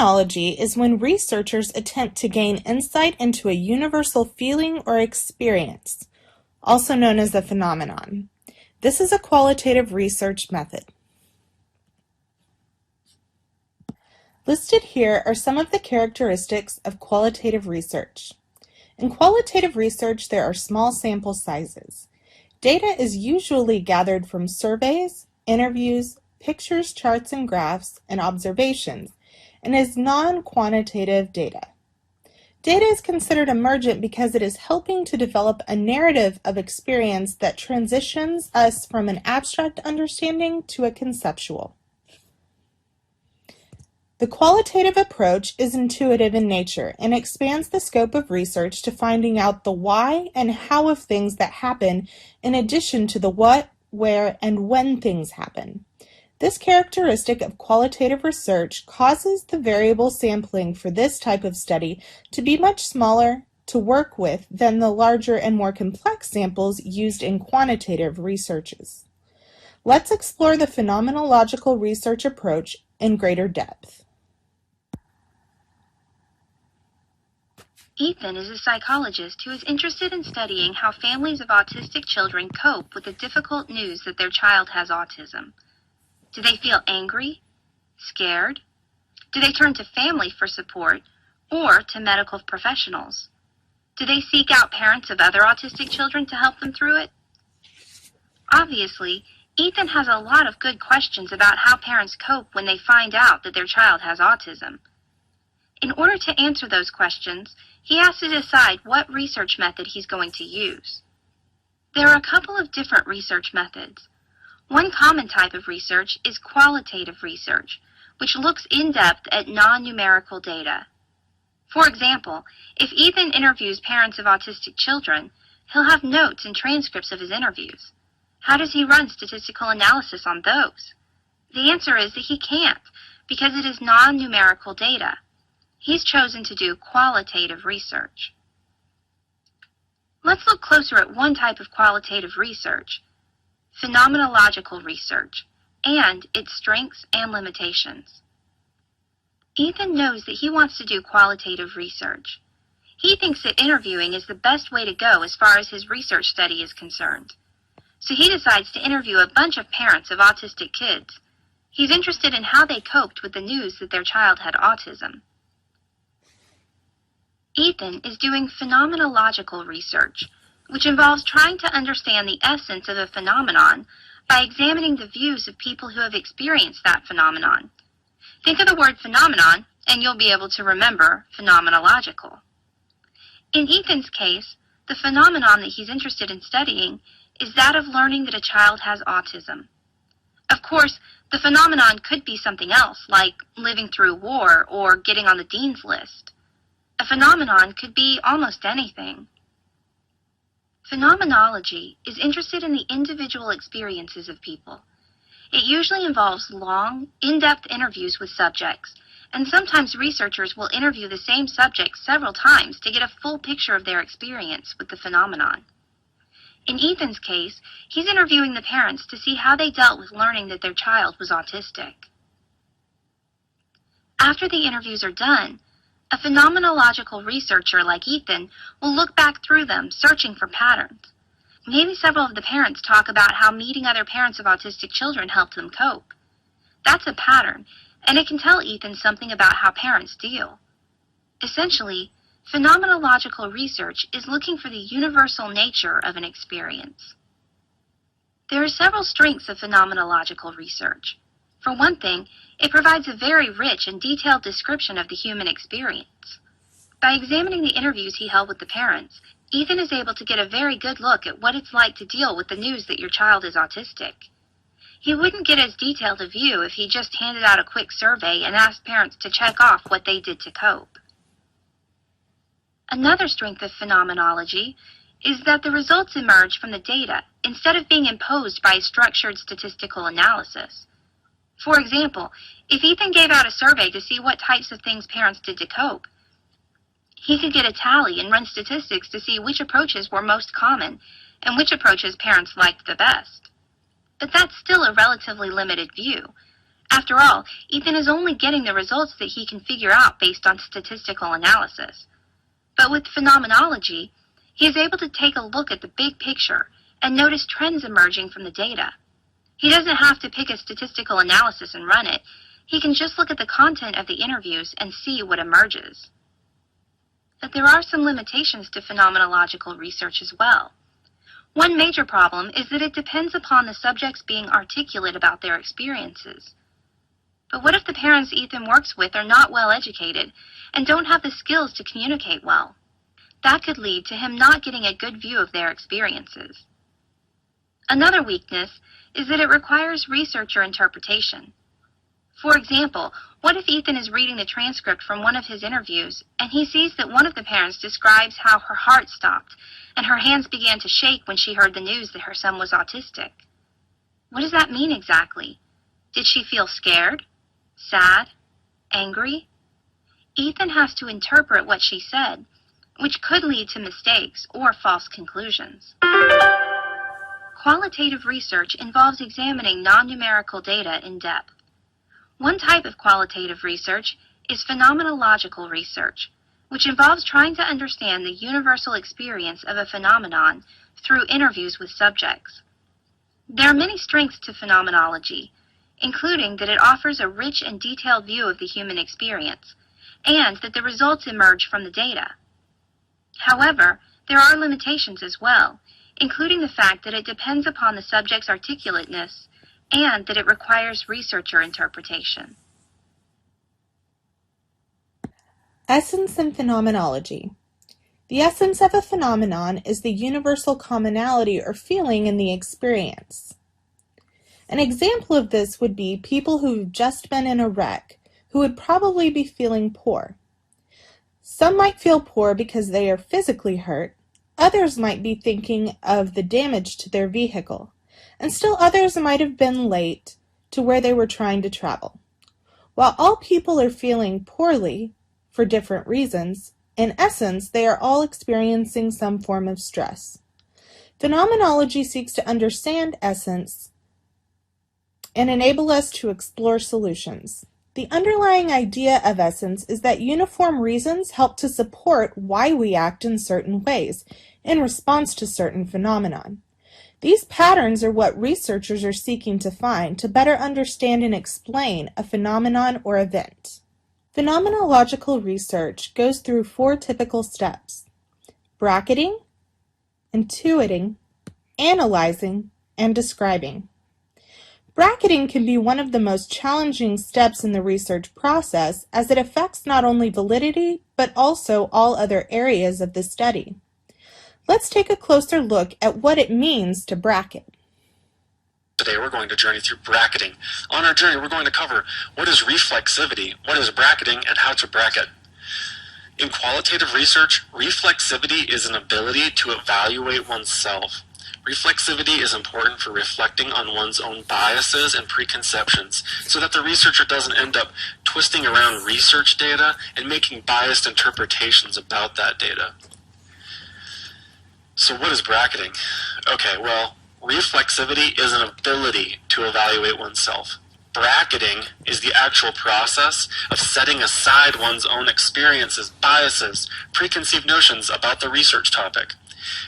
Phenomenology is when researchers attempt to gain insight into a universal feeling or experience, also known as a phenomenon. This is a qualitative research method. Listed here are some of the characteristics of qualitative research. In qualitative research, there are small sample sizes. Data is usually gathered from surveys, interviews, pictures, charts, and graphs, and observations, and is non-quantitative data. Data is considered emergent because it is helping to develop a narrative of experience that transitions us from an abstract understanding to a conceptual. The qualitative approach is intuitive in nature and expands the scope of research to finding out the why and how of things that happen in addition to the what, where, and when things happen. This characteristic of qualitative research causes the variable sampling for this type of study to be much smaller to work with than the larger and more complex samples used in quantitative researches. Let's explore the phenomenological research approach in greater depth. Ethan is a psychologist who is interested in studying how families of autistic children cope with the difficult news that their child has autism. Do they feel angry, scared? Do they turn to family for support or to medical professionals? Do they seek out parents of other autistic children to help them through it? Obviously, Ethan has a lot of good questions about how parents cope when they find out that their child has autism. In order to answer those questions, he has to decide what research method he's going to use. There are a couple of different research methods. One common type of research is qualitative research, which looks in-depth at non-numerical data. For example, if Ethan interviews parents of autistic children, he'll have notes and transcripts of his interviews. How does he run statistical analysis on those? The answer is that he can't, because it is non-numerical data. He's chosen to do qualitative research. Let's look closer at one type of qualitative research, phenomenological research, and its strengths and limitations. Ethan knows that he wants to do qualitative research. He thinks that interviewing is the best way to go as far as his research study is concerned. So he decides to interview a bunch of parents of autistic kids. He's interested in how they coped with the news that their child had autism. Ethan is doing phenomenological research, which involves trying to understand the essence of a phenomenon by examining the views of people who have experienced that phenomenon. Think of the word phenomenon, and you'll be able to remember phenomenological. In Ethan's case, the phenomenon that he's interested in studying is that of learning that a child has autism. Of course, the phenomenon could be something else, like living through war or getting on the dean's list. A phenomenon could be almost anything. Phenomenology is interested in the individual experiences of people. It usually involves long, in-depth interviews with subjects, and sometimes researchers will interview the same subject several times to get a full picture of their experience with the phenomenon. In Ethan's case, he's interviewing the parents to see how they dealt with learning that their child was autistic. After the interviews are done, a phenomenological researcher like Ethan will look back through them, searching for patterns. Maybe several of the parents talk about how meeting other parents of autistic children helped them cope. That's a pattern, and it can tell Ethan something about how parents deal. Essentially, phenomenological research is looking for the universal nature of an experience. There are several strengths of phenomenological research. For one thing, it provides a very rich and detailed description of the human experience. By examining the interviews he held with the parents, Ethan is able to get a very good look at what it's like to deal with the news that your child is autistic. He wouldn't get as detailed a view if he just handed out a quick survey and asked parents to check off what they did to cope. Another strength of phenomenology is that the results emerge from the data instead of being imposed by a structured statistical analysis. For example, if Ethan gave out a survey to see what types of things parents did to cope, he could get a tally and run statistics to see which approaches were most common and which approaches parents liked the best. But that's still a relatively limited view. After all, Ethan is only getting the results that he can figure out based on statistical analysis. But with phenomenology, he is able to take a look at the big picture and notice trends emerging from the data. He doesn't have to pick a statistical analysis and run it. He can just look at the content of the interviews and see what emerges. But there are some limitations to phenomenological research as well. One major problem is that it depends upon the subjects being articulate about their experiences. But what if the parents Ethan works with are not well educated and don't have the skills to communicate well? That could lead to him not getting a good view of their experiences. Another weakness is that it requires researcher interpretation. For example, what if Ethan is reading the transcript from one of his interviews and he sees that one of the parents describes how her heart stopped and her hands began to shake when she heard the news that her son was autistic? What does that mean exactly? Did she feel scared? Sad? Angry? Ethan has to interpret what she said, which could lead to mistakes or false conclusions. Qualitative research involves examining non-numerical data in depth. One type of qualitative research is phenomenological research, which involves trying to understand the universal experience of a phenomenon through interviews with subjects. There are many strengths to phenomenology, including that it offers a rich and detailed view of the human experience, and that the results emerge from the data. However, there are limitations as well, including the fact that it depends upon the subject's articulateness and that it requires researcher interpretation. Essence and phenomenology. The essence of a phenomenon is the universal commonality or feeling in the experience. An example of this would be people who've just been in a wreck, who would probably be feeling poor. Some might feel poor because they are physically hurt, others might be thinking of the damage to their vehicle, and still others might have been late to where they were trying to travel. While all people are feeling poorly for different reasons, in essence, they are all experiencing some form of stress. Phenomenology seeks to understand essence and enable us to explore solutions. The underlying idea of essence is that uniform reasons help to support why we act in certain ways in response to certain phenomenon. These patterns are what researchers are seeking to find to better understand and explain a phenomenon or event. Phenomenological research goes through 4 typical steps: bracketing, intuiting, analyzing, and describing. Bracketing can be one of the most challenging steps in the research process as it affects not only validity but also all other areas of the study. Let's take a closer look at what it means to bracket. Today we're going to journey through bracketing. On our journey we're going to cover what is reflexivity, what is bracketing, and how to bracket. In qualitative research, reflexivity is an ability to evaluate oneself. Reflexivity is important for reflecting on one's own biases and preconceptions so that the researcher doesn't end up twisting around research data and making biased interpretations about that data. So what is bracketing? Okay, well, reflexivity is an ability to evaluate oneself. Bracketing is the actual process of setting aside one's own experiences, biases, preconceived notions about the research topic.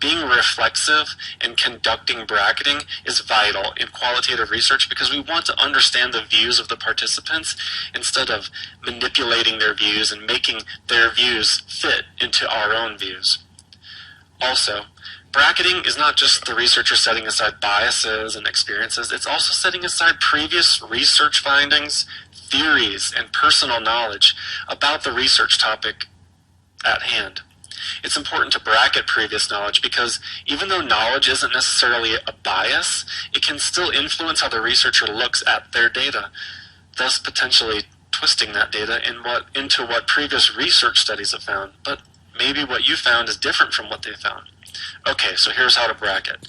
Being reflexive and conducting bracketing is vital in qualitative research because we want to understand the views of the participants instead of manipulating their views and making their views fit into our own views. Also, bracketing is not just the researcher setting aside biases and experiences, it's also setting aside previous research findings, theories, and personal knowledge about the research topic at hand. It's important to bracket previous knowledge because even though knowledge isn't necessarily a bias, it can still influence how the researcher looks at their data, thus potentially twisting that data into what previous research studies have found. But maybe what you found is different from what they found. Okay, so here's how to bracket.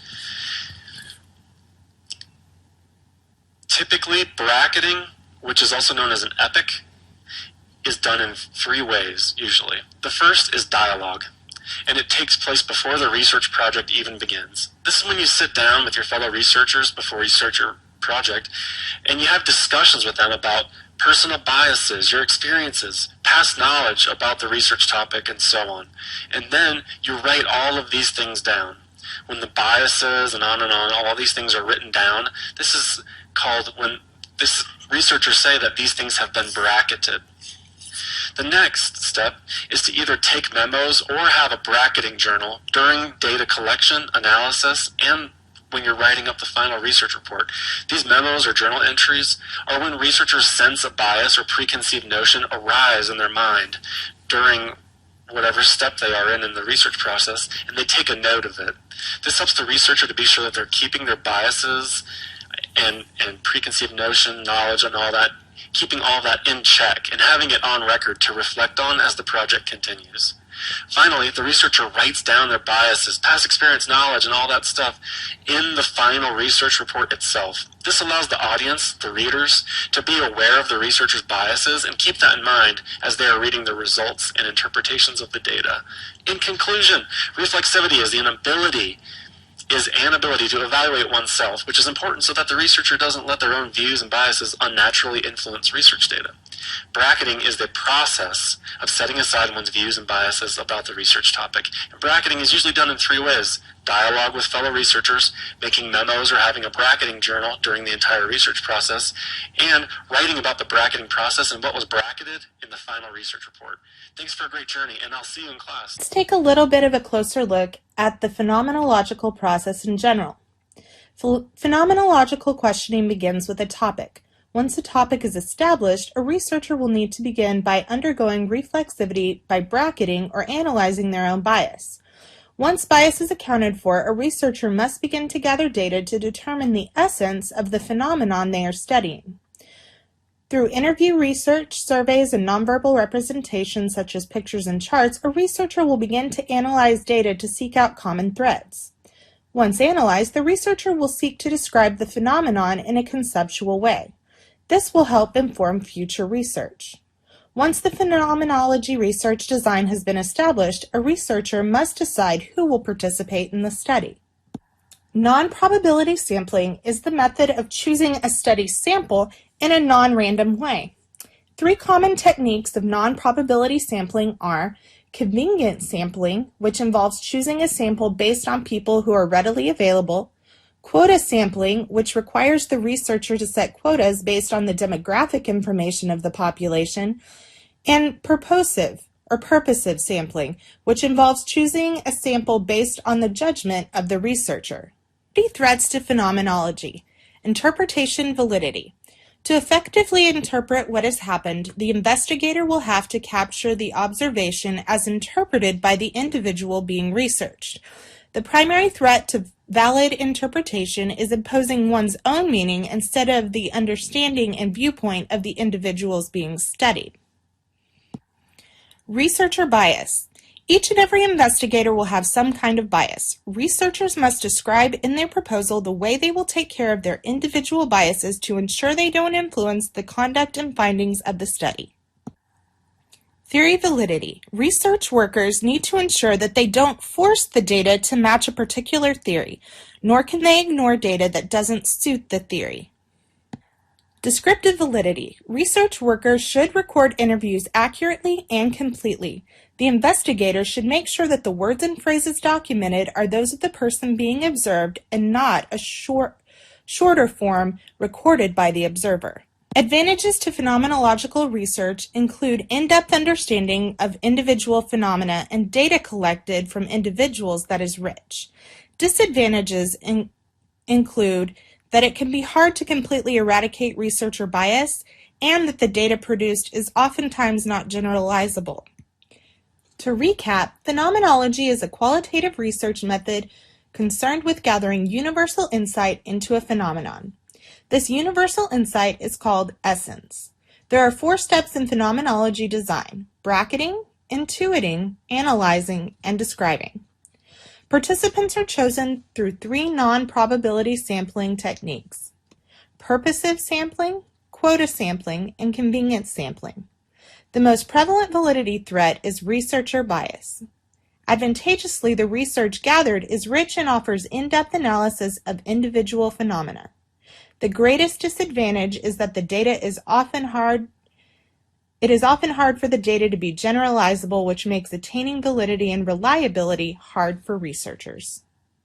Typically, bracketing, which is also known as an epic, is done in 3 ways, usually. The first is dialogue, and it takes place before the research project even begins. This is when you sit down with your fellow researchers before you start your project, and you have discussions with them about personal biases, your experiences, past knowledge about the research topic, and so on. And then you write all of these things down. When the biases and on, all these things are written down, this is called, when this researchers say that these things have been bracketed. The next step is to either take memos or have a bracketing journal during data collection, analysis, and when you're writing up the final research report. These memos or journal entries are when researchers sense a bias or preconceived notion arise in their mind during whatever step they are in the research process, and they take a note of it. This helps the researcher to be sure that they're keeping their biases and preconceived notion, knowledge, and all that, keeping all that in check and having it on record to reflect on as the project continues. Finally, the researcher writes down their biases, past experience, knowledge, and all that stuff in the final research report itself. This allows the audience, the readers, to be aware of the researcher's biases and keep that in mind as they are reading the results and interpretations of the data. In conclusion, reflexivity is an ability to evaluate oneself, which is important so that the researcher doesn't let their own views and biases unnaturally influence research data. Bracketing is the process of setting aside one's views and biases about the research topic. And bracketing is usually done in 3 ways: dialogue with fellow researchers, making memos or having a bracketing journal during the entire research process, and writing about the bracketing process and what was bracketed in the final research report. Thanks for a great journey, and I'll see you in class. Let's take a little bit of a closer look at the phenomenological process in general. Phenomenological questioning begins with a topic. Once a topic is established, a researcher will need to begin by undergoing reflexivity by bracketing or analyzing their own bias. Once bias is accounted for, a researcher must begin to gather data to determine the essence of the phenomenon they are studying. Through interview research, surveys, and nonverbal representations such as pictures and charts, a researcher will begin to analyze data to seek out common threads. Once analyzed, the researcher will seek to describe the phenomenon in a conceptual way. This will help inform future research. Once the phenomenology research design has been established, a researcher must decide who will participate in the study. Non-probability sampling is the method of choosing a study sample in a non-random way. 3 common techniques of non-probability sampling are convenient sampling, which involves choosing a sample based on people who are readily available; quota sampling, which requires the researcher to set quotas based on the demographic information of the population; and purposive sampling, which involves choosing a sample based on the judgment of the researcher. 3 threats to phenomenology. Interpretation validity. To effectively interpret what has happened, the investigator will have to capture the observation as interpreted by the individual being researched. The primary threat to valid interpretation is imposing one's own meaning instead of the understanding and viewpoint of the individuals being studied. Researcher bias. Each and every investigator will have some kind of bias. Researchers must describe in their proposal the way they will take care of their individual biases to ensure they don't influence the conduct and findings of the study. Theory validity. Research workers need to ensure that they don't force the data to match a particular theory, nor can they ignore data that doesn't suit the theory. Descriptive validity. Research workers should record interviews accurately and completely. The investigator should make sure that the words and phrases documented are those of the person being observed and not a shorter form recorded by the observer. Advantages to phenomenological research include in-depth understanding of individual phenomena and data collected from individuals that is rich. Disadvantages include that it can be hard to completely eradicate researcher bias and that the data produced is oftentimes not generalizable. To recap, phenomenology is a qualitative research method concerned with gathering universal insight into a phenomenon. This universal insight is called essence. There are 4 steps in phenomenology design: bracketing, intuiting, analyzing, and describing. Participants are chosen through 3 non-probability sampling techniques: purposive sampling, quota sampling, and convenience sampling. The most prevalent validity threat is researcher bias. Advantageously, the research gathered is rich and offers in-depth analysis of individual phenomena. The greatest disadvantage is that it is often hard for the data to be generalizable, which makes attaining validity and reliability hard for researchers.